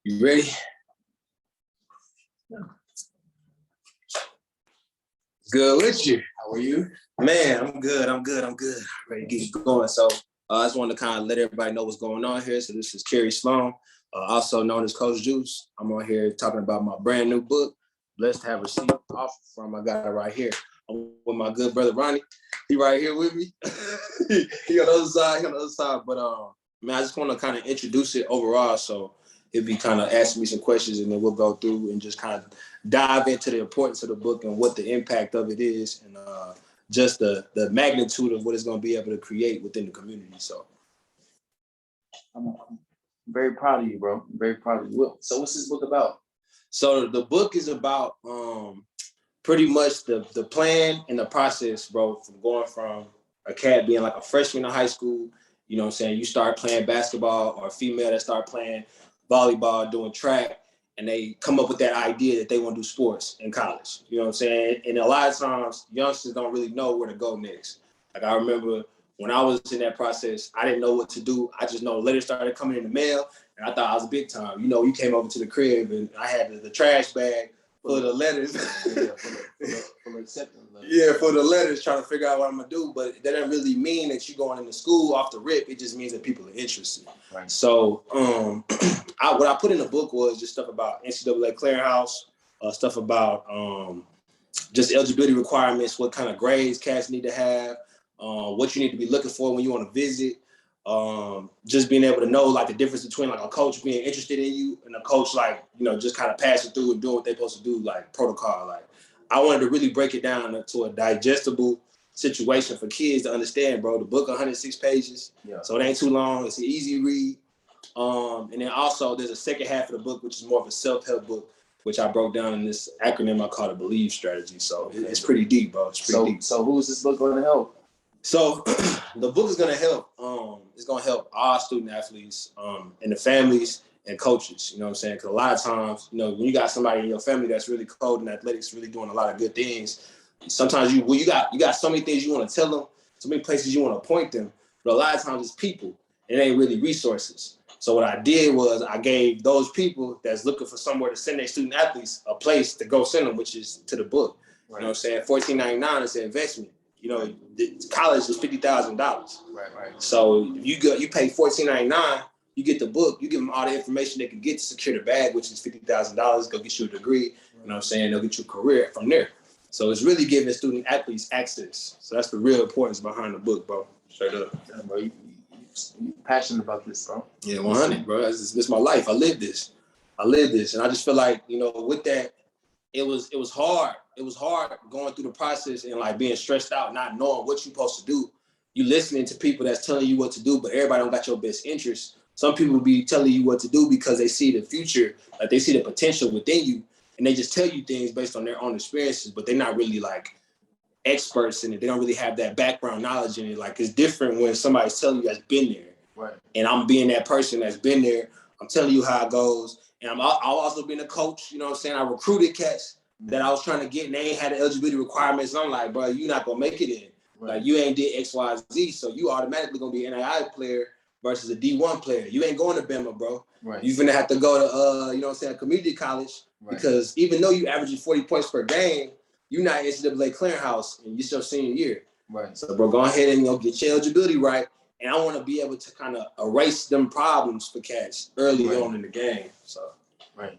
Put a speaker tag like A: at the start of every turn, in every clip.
A: You ready? Good with you. How are you? Man, I'm good. Ready to get it going. So I just wanted to kind of let everybody know what's going on here. So this is Kerry Sloan, also known as Coach Juice. I'm on here talking about my brand new book. Blessed to have received an offer from. I got it right here. I'm with my good brother Ronnie. He right here with me. he on the other side. But man, I just want to kind of introduce it overall. So it'd be kind of asking me some questions, and then we'll go through and just kind of dive into the importance of the book and what the impact of it is, and just the magnitude of what it's going to be able to create within the community. So
B: I'm very proud of you, bro. I'm very proud of you. So what's this book about?
A: So the book is about pretty much the plan and the process, bro, from going from a cat being like a freshman in high school, you know what I'm saying? You start playing basketball, or a female that start playing volleyball, doing track, and they come up with that idea that they want to do sports in college. You know what I'm saying? And a lot of times, youngsters don't really know where to go next. Like I remember when I was in that process, I didn't know what to do. I just know letters started coming in the mail, and I thought I was big time. You know, you came over to the crib, and I had the trash bag full of the letters.
B: Full of acceptance letters.
A: Yeah, for the letters, trying to figure out what I'm gonna do. But that doesn't really mean that you're going into school off the rip. It just means that people are interested.
B: Right.
A: So what I put in the book was just stuff about NCAA clearinghouse, stuff about just eligibility requirements, what kind of grades cats need to have, what you need to be looking for when you want to visit, just being able to know like the difference between like a coach being interested in you and a coach like, you know, just kind of passing through and doing what they're supposed to do, like protocol. Like I wanted to really break it down to a digestible situation for kids to understand, bro. The book 106 pages, so it ain't too long. It's an easy read. And then also there's a second half of the book, which is more of a self-help book, which I broke down in this acronym I call the BELIEVE strategy. So it's pretty deep, bro. It's pretty deep.
B: So who's this book going to help?
A: So the book is going to help. It's going to help all student athletes and the families and coaches. You know what I'm saying? Because a lot of times, you know, when you got somebody in your family that's really cold in athletics, really doing a lot of good things, sometimes you got so many things you want to tell them, so many places you want to point them, but a lot of times it's people. It ain't really resources. So what I did was I gave those people that's looking for somewhere to send their student athletes a place to go send them, which is to the book. Right. You know what I'm saying? $14.99 is an investment. You know, college is $50,000.
B: Right.
A: So you pay $14.99, you get the book, you give them all the information they can get to secure the bag, which is $50,000, go get you a degree. You know what I'm saying? They'll get you a career from there. So it's really giving student athletes access. So that's the real importance behind the book, bro. Straight up.
B: Yeah, bro, you passionate about this, bro.
A: Yeah, 100, bro. This is my life. I live this, and I just feel like, you know, with that, it was hard. It was hard going through the process and like being stressed out, not knowing what you're supposed to do. You listening to people that's telling you what to do, but everybody don't got your best interest. Some people be telling you what to do because they see the future, like they see the potential within you, and they just tell you things based on their own experiences, but they're not really like experts in it. They don't really have that background knowledge in it. Like it's different when somebody's telling you that's been there.
B: Right.
A: And I'm being that person that's been there. I'm telling you how it goes. And I've also been a coach, you know what I'm saying? I recruited cats that I was trying to get, and they ain't had the eligibility requirements. And I'm like, bro, you're not gonna make it in. Right. Like you ain't did X, Y, Z, so you automatically gonna be an NAI player versus a D1 player. You ain't going to Bama, bro. Right. You're gonna have to go to, you know what I'm saying, community college, because even though you averaging 40 points per game, you're not NCAA clearinghouse and it's your senior year. Right. So, bro, go ahead and, you know, get your eligibility right. And I want to be able to kind of erase them problems for cats early on in the game. So,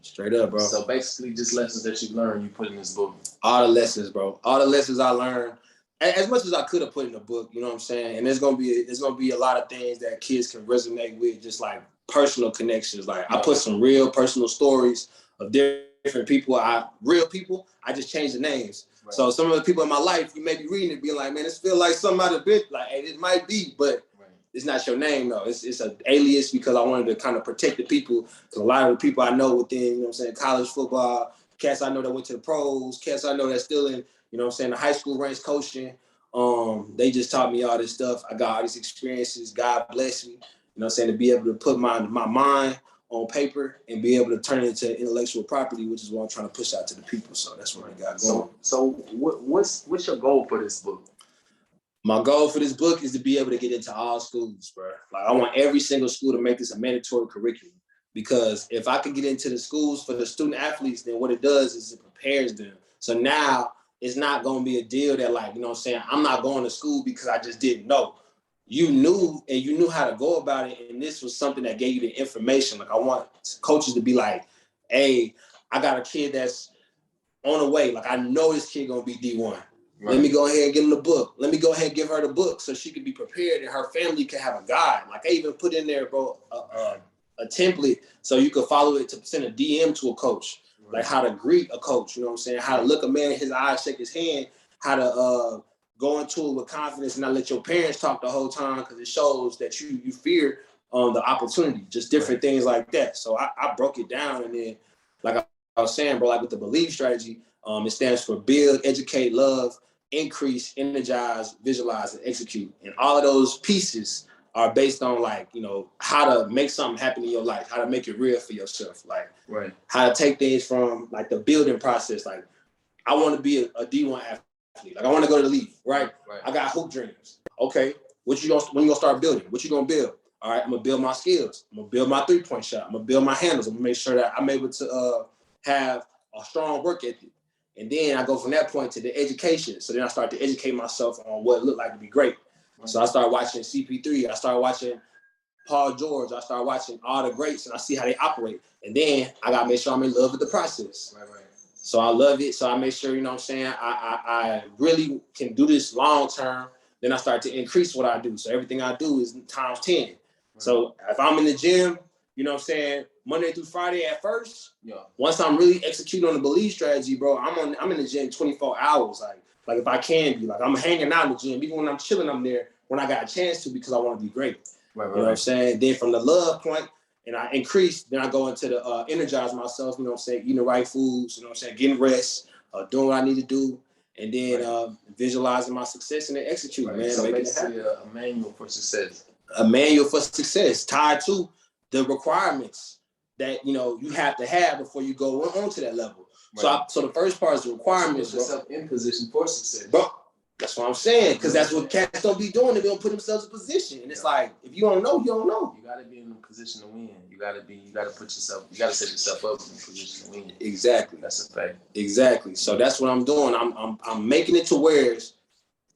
A: straight up, bro.
B: So basically just lessons that you learned, you put in this book.
A: All the lessons, bro. All the lessons I learned, as much as I could have put in the book, you know what I'm saying? And there's gonna be a lot of things that kids can resonate with, just like personal connections. Like I put some real personal stories of different people, real people. I just changed the names. Right. So some of the people in my life, you may be reading it, being like, man, this feel like something out of bit. Like, hey, it might be, but it's not your name, though. It's an alias because I wanted to kind of protect the people. Because a lot of the people I know within, you know what I'm saying, college football, cats I know that went to the pros, cats I know that's still in, you know what I'm saying, the high school ranks coaching. They just taught me all this stuff. I got all these experiences. God bless me, you know what I'm saying, to be able to put my mind on paper and be able to turn it into intellectual property, which is what I'm trying to push out to the people. So that's what I got going.
B: So what's your goal for this book?
A: My goal for this book is to be able to get into all schools, bro. Like I want every single school to make this a mandatory curriculum. because if I could get into the schools for the student athletes, then what it does is it prepares them. So now it's not going to be a deal that, like, you know what I'm saying, I'm not going to school because I just didn't know. You knew, and you knew how to go about it, and this was something that gave you the information. Like, I want coaches to be like, hey, I got a kid that's on the way. Like, I know this kid gonna be D1. Right. Let me go ahead and give him the book. Let me go ahead and give her the book so she can be prepared and her family can have a guide. Like, I even put in there, bro, a template so you could follow it to send a DM to a coach. Right. Like how to greet a coach, you know what I'm saying? How to look a man in his eyes, shake his hand, how to go into it with confidence and not let your parents talk the whole time, because it shows that you fear the opportunity, just different things like that. So I broke it down, and then, like I was saying, bro, like with the BELIEVE strategy, it stands for build, educate, love, increase, energize, visualize, and execute. And all of those pieces are based on, like, you know, how to make something happen in your life, how to make it real for yourself, like how to take things from like the building process. Like, I want to be a D1 athlete. Like, I want to go to the league, right? I got hoop dreams. Okay, when you gonna start building? What you gonna build? All right, I'm gonna build my skills. I'm gonna build my 3-point shot. I'm gonna build my handles. I'm gonna make sure that I'm able to have a strong work ethic. And then I go from that point to the education. So then I start to educate myself on what it looked like to be great. So I started watching CP3. I started watching Paul George. I started watching all the greats, and I see how they operate. And then I got to make sure I'm in love with the process. So I love it. So I make sure, you know what I'm saying, I really can do this long term. Then I start to increase what I do. So everything I do is times 10. So if I'm in the gym, you know what I'm saying, Monday through Friday at first, once I'm really executing on the BELIEVE strategy, bro, I'm in the gym 24 hours. Like if I can be, like, I'm hanging out in the gym. Even when I'm chilling, I'm there when I got a chance to, because I want to be great. You know what I'm saying? Then from the love point, and I increase, then I go into the energize myself, you know what I'm saying, eating the right foods, you know what I'm saying, getting rest, doing what I need to do, and then visualizing my success and then executing, man.
B: So basically a manual for success.
A: A manual for success tied to the requirements that, you know, you have to have before you go on to that level. So the first part is the requirements.
B: So put yourself in position for success.
A: Bro, that's what I'm saying, because that's what cats don't be doing. They don't put themselves in position, and it's like, if you don't know, you don't know.
B: You gotta be in a position to win. You gotta set yourself up in a position to win.
A: Exactly.
B: That's a fact.
A: Exactly. So that's what I'm doing. I'm making it to where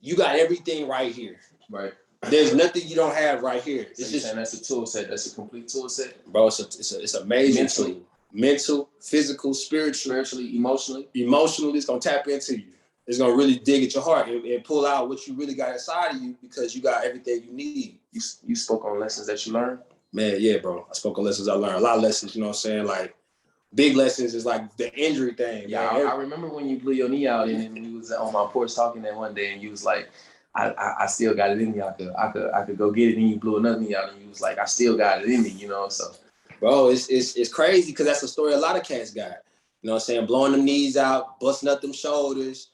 A: you got everything right here.
B: Right.
A: There's nothing you don't have right here.
B: So it's just saying that's a tool set. That's a complete tool set,
A: bro. It's a major tool. Mental, physical,
B: spiritually, emotionally.
A: Emotionally, it's gonna tap into you. It's gonna really dig at your heart and pull out what you really got inside of you, because you got everything you need.
B: You spoke on lessons that you learned?
A: Man, yeah, bro. I spoke on lessons I learned. A lot of lessons, you know what I'm saying? Like, big lessons is like the injury thing.
B: Yeah, I remember when you blew your knee out and you was on my porch talking that one day, and you was like, I still got it in me. I could go get it, and you blew another knee out, and you was like, I still got it in me, you know. So,
A: bro, it's crazy, because that's a story a lot of cats got. You know what I'm saying? Blowing them knees out, busting up them shoulders,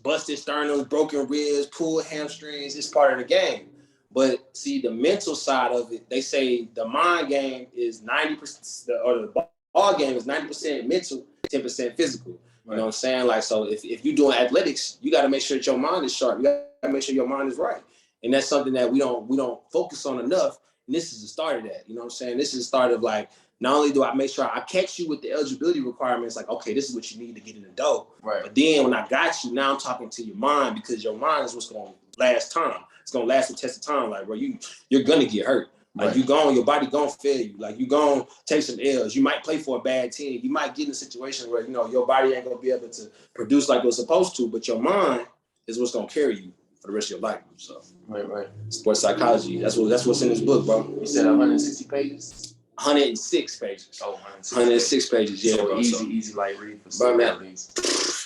A: busted sternums, broken ribs, pulled hamstrings. It's part of the game. But see, the mental side of it, they say the mind game is 90%, or the ball game is 90% mental, 10% physical. You know what I'm saying? Like, so if you're doing athletics, you got to make sure that your mind is sharp. You got to make sure your mind is right. And that's something that we don't focus on enough. And this is the start of that. You know what I'm saying? This is the start of, like, not only do I make sure I catch you with the eligibility requirements, like, okay, this is what you need to get in the door. Right. But then when I got you, now I'm talking to your mind, because your mind is what's going to last time. It's going to last the test of time. Like, bro, you're going to get hurt. Like, your body gonna fail you. Like, you gonna take some L's. You might play for a bad team. You might get in a situation where, you know, your body ain't gonna be able to produce like it's supposed to, but your mind is what's gonna carry you for the rest of your life. So, right. Sports psychology. That's what's in this book, bro.
B: You said 160 pages?
A: 106 pages.
B: Oh,
A: 106 pages. Yeah,
B: so
A: bro.
B: Easy light read for some.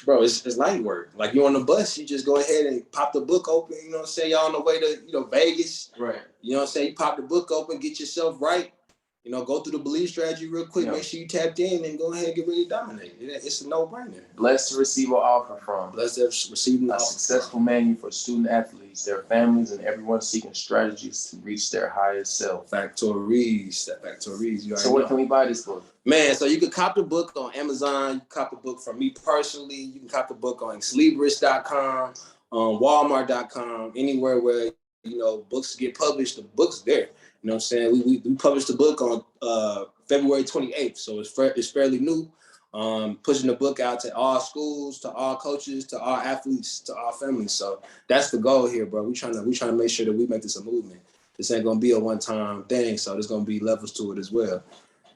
A: Bro, it's light work. Like, you on the bus, you just go ahead and pop the book open. You know what I'm saying? Y'all on the way to, you know, Vegas. Right. You know what I'm saying? You pop the book open, get yourself right. You know, go through the BELIEVE strategy real quick. Make sure you tapped in, and go ahead and get ready to dominate. It's a no-brainer.
B: Blessed to receive an offer from.
A: Blessed to receive an offer.
B: A successful manual for student athletes, their families, and everyone seeking strategies to reach their highest self.
A: Factories.
B: So where can we buy this book?
A: Man, so you can cop the book on Amazon. You can cop the book from me personally. You can cop the book on Xlibris.com, on Walmart.com, anywhere where, you know, books get published. The book's there. You know what I'm saying? We published the book on February 28th. So it's fairly new. Pushing the book out to all schools, to all coaches, to all athletes, to all families. So that's the goal here, bro. We trying to make sure that we make this a movement. This ain't gonna be a one-time thing, so there's gonna be levels to it as well.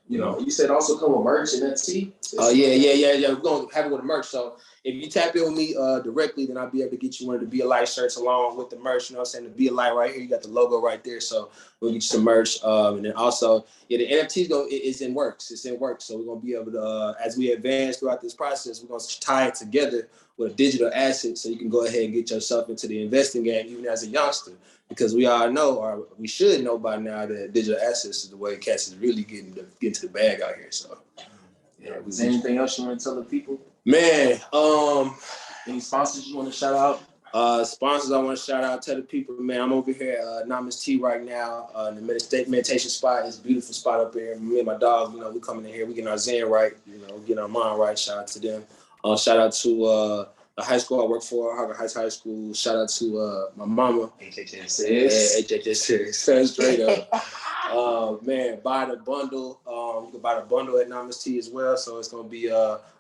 B: You know, you said also come with merch and NFT.
A: Oh yeah. We're gonna have it with the merch. So if you tap in with me directly, then I'll be able to get you one of the B.E.L.I.E.V.E shirts along with the merch. You know what I'm saying? The B.E.L.I.E.V.E right here. You got the logo right there. So we'll get you some merch. And then also, the NFTs is in works. It's in works. So we're gonna be able to, as we advance throughout this process, we're gonna tie it together with a digital asset, so you can go ahead and get yourself into the investing game, even as a youngster. Because we all know, or we should know by now, that digital assets is the way cats is really getting to the bag out here. So,
B: yeah. Is there anything else you want to tell the people?
A: Man,
B: any sponsors you want to shout out?
A: Sponsors I want to shout out to the people, man. I'm over here at NAMASTEA right now. The meditation spot is a beautiful spot up here. Me and my dogs, we coming in here, we getting our zen right, getting our mind right. Shout out to them. Shout out to the high school I work for, Harvard Heights High School. Shout out to my mama. HHS. Straight up. Man, buy the bundle. You can buy the bundle at NAMASTEA as well. So it's going to be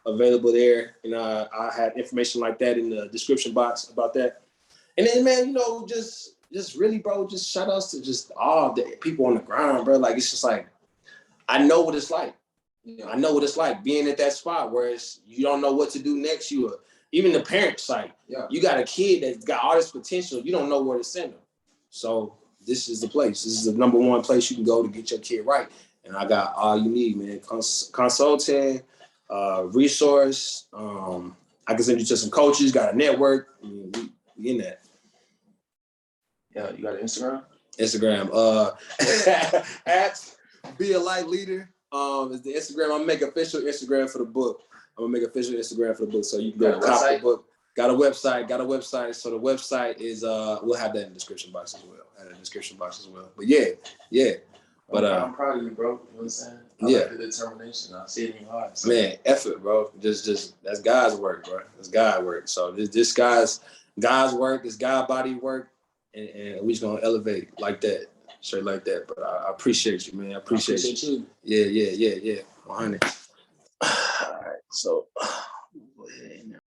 A: available there. And I have information like that in the description box about that. And then, man, just really, bro, just shout outs to just all the people on the ground, bro. Like, it's just like, I know what it's like. I know what it's like being at that spot where you don't know what to do next. Even the parents, like, you got a kid that's got all this potential. You don't know where to send them. So this is the place. This is the #1 place you can go to get your kid right. And I got all you need, man. Consulting, resource. I can send you to some coaches. Got a network. We in that.
B: Yeah, you got an Instagram?
A: Instagram. At B.E.L.I.E.V.E leader. Is the Instagram. I'm gonna make official Instagram for the book. So you can go cop the book. Got a website. So the website is we'll have that in the description box as well. But yeah. But
B: I'm proud of you, bro. You know what I'm saying? I like the determination. I see it in your heart. So.
A: Man, effort, bro. Just that's God's work, bro. That's God's work. So this God's work, this God body work, and we just gonna elevate like that. Straight like that, but I appreciate you, man. I appreciate you. Yeah. 100. All right, so go ahead now.